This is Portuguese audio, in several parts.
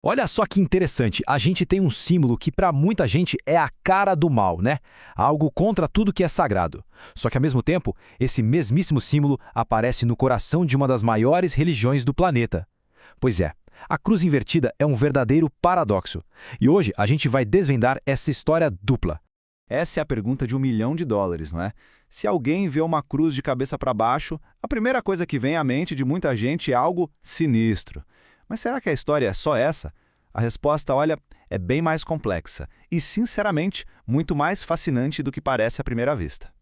Olha só que interessante, a gente tem um símbolo que para muita gente é a cara do mal, né? Algo contra tudo que é sagrado. Só que ao mesmo tempo, esse mesmíssimo símbolo aparece no coração de uma das maiores religiões do planeta. Pois é, a cruz invertida é um verdadeiro paradoxo. E hoje a gente vai desvendar essa história dupla. Essa é a pergunta de US$ 1 milhão, não é? Se alguém vê uma cruz de cabeça para baixo, a primeira coisa que vem à mente de muita gente é algo sinistro. Mas será que a história é só essa? A resposta, olha, é bem mais complexa e, sinceramente, muito mais fascinante do que parece à primeira vista.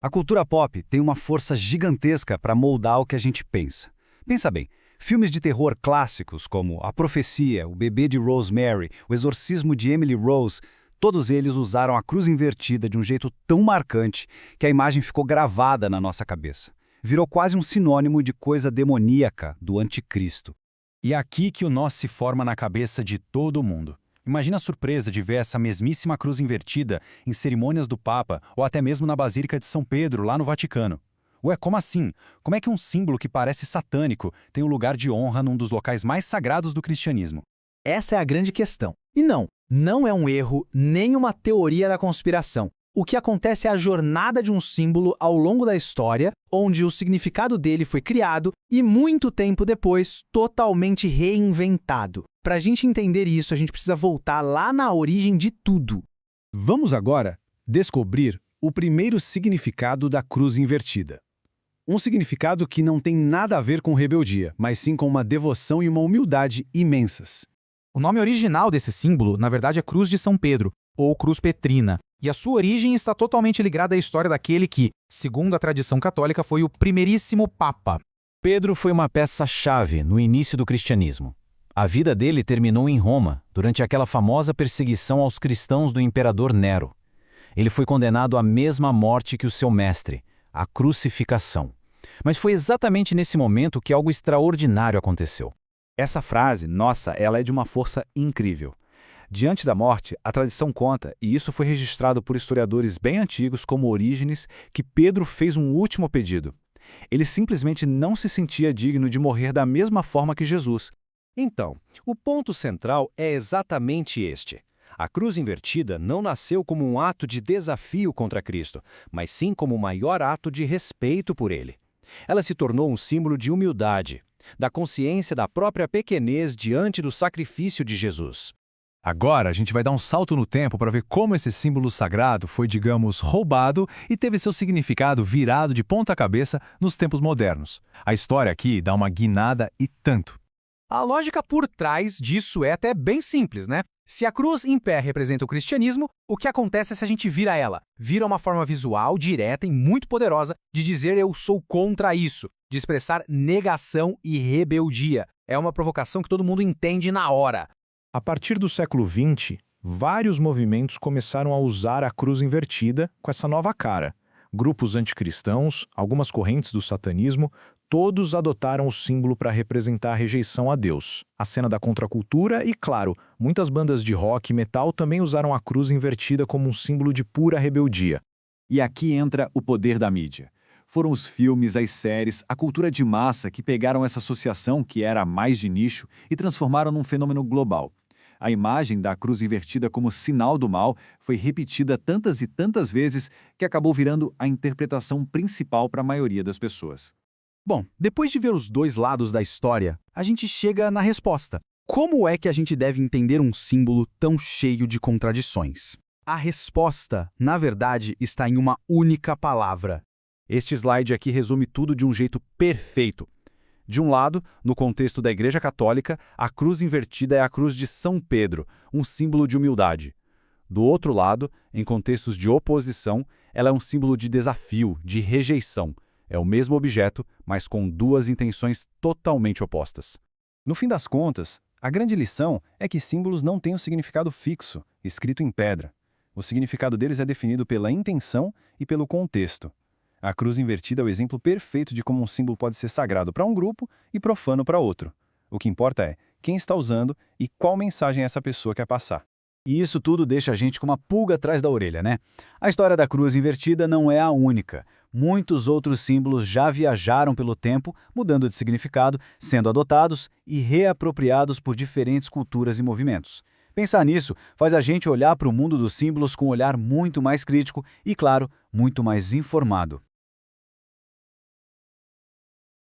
A cultura pop tem uma força gigantesca para moldar o que a gente pensa. Pensa bem, filmes de terror clássicos como A Profecia, O Bebê de Rosemary, O Exorcismo de Emily Rose, todos eles usaram a cruz invertida de um jeito tão marcante que a imagem ficou gravada na nossa cabeça. Virou quase um sinônimo de coisa demoníaca do anticristo. E é aqui que o nó se forma na cabeça de todo mundo. Imagina a surpresa de ver essa mesmíssima cruz invertida em cerimônias do Papa ou até mesmo na Basílica de São Pedro, lá no Vaticano. Ué, como assim? Como é que um símbolo que parece satânico tem um lugar de honra num dos locais mais sagrados do cristianismo? Essa é a grande questão. E não é um erro nem uma teoria da conspiração. O que acontece é a jornada de um símbolo ao longo da história, onde o significado dele foi criado e, muito tempo depois, totalmente reinventado. Para a gente entender isso, a gente precisa voltar lá na origem de tudo. Vamos agora descobrir o primeiro significado da cruz invertida. Um significado que não tem nada a ver com rebeldia, mas sim com uma devoção e uma humildade imensas. O nome original desse símbolo, na verdade, é Cruz de São Pedro, ou Cruz Petrina, e a sua origem está totalmente ligada à história daquele que, segundo a tradição católica, foi o primeiríssimo Papa. Pedro foi uma peça-chave no início do cristianismo. A vida dele terminou em Roma, durante aquela famosa perseguição aos cristãos do imperador Nero. Ele foi condenado à mesma morte que o seu mestre, a crucificação. Mas foi exatamente nesse momento que algo extraordinário aconteceu. Essa frase, nossa, ela é de uma força incrível. Diante da morte, a tradição conta, e isso foi registrado por historiadores bem antigos como Orígenes, que Pedro fez um último pedido. Ele simplesmente não se sentia digno de morrer da mesma forma que Jesus. Então, o ponto central é exatamente este. A cruz invertida não nasceu como um ato de desafio contra Cristo, mas sim como o maior ato de respeito por ele. Ela se tornou um símbolo de humildade, da consciência da própria pequenez diante do sacrifício de Jesus. Agora a gente vai dar um salto no tempo para ver como esse símbolo sagrado foi, digamos, roubado e teve seu significado virado de ponta cabeça nos tempos modernos. A história aqui dá uma guinada e tanto. A lógica por trás disso é até bem simples, né? Se a cruz em pé representa o cristianismo, o que acontece se a gente vira ela? Vira uma forma visual, direta e muito poderosa de dizer eu sou contra isso, de expressar negação e rebeldia. É uma provocação que todo mundo entende na hora. A partir do século XX, vários movimentos começaram a usar a cruz invertida com essa nova cara. Grupos anticristãos, algumas correntes do satanismo, todos adotaram o símbolo para representar a rejeição a Deus. A cena da contracultura e, claro, muitas bandas de rock e metal também usaram a cruz invertida como um símbolo de pura rebeldia. E aqui entra o poder da mídia. Foram os filmes, as séries, a cultura de massa que pegaram essa associação, que era mais de nicho, e transformaram num fenômeno global. A imagem da cruz invertida como sinal do mal foi repetida tantas e tantas vezes que acabou virando a interpretação principal para a maioria das pessoas. Bom, depois de ver os dois lados da história, a gente chega na resposta. Como é que a gente deve entender um símbolo tão cheio de contradições? A resposta, na verdade, está em uma única palavra. Este slide aqui resume tudo de um jeito perfeito. De um lado, no contexto da Igreja Católica, a cruz invertida é a cruz de São Pedro, um símbolo de humildade. Do outro lado, em contextos de oposição, ela é um símbolo de desafio, de rejeição. É o mesmo objeto, mas com duas intenções totalmente opostas. No fim das contas, a grande lição é que símbolos não têm um significado fixo, escrito em pedra. O significado deles é definido pela intenção e pelo contexto. A cruz invertida é o exemplo perfeito de como um símbolo pode ser sagrado para um grupo e profano para outro. O que importa é quem está usando e qual mensagem essa pessoa quer passar. E isso tudo deixa a gente com uma pulga atrás da orelha, né? A história da cruz invertida não é a única. Muitos outros símbolos já viajaram pelo tempo, mudando de significado, sendo adotados e reapropriados por diferentes culturas e movimentos. Pensar nisso faz a gente olhar para o mundo dos símbolos com um olhar muito mais crítico e, claro, muito mais informado.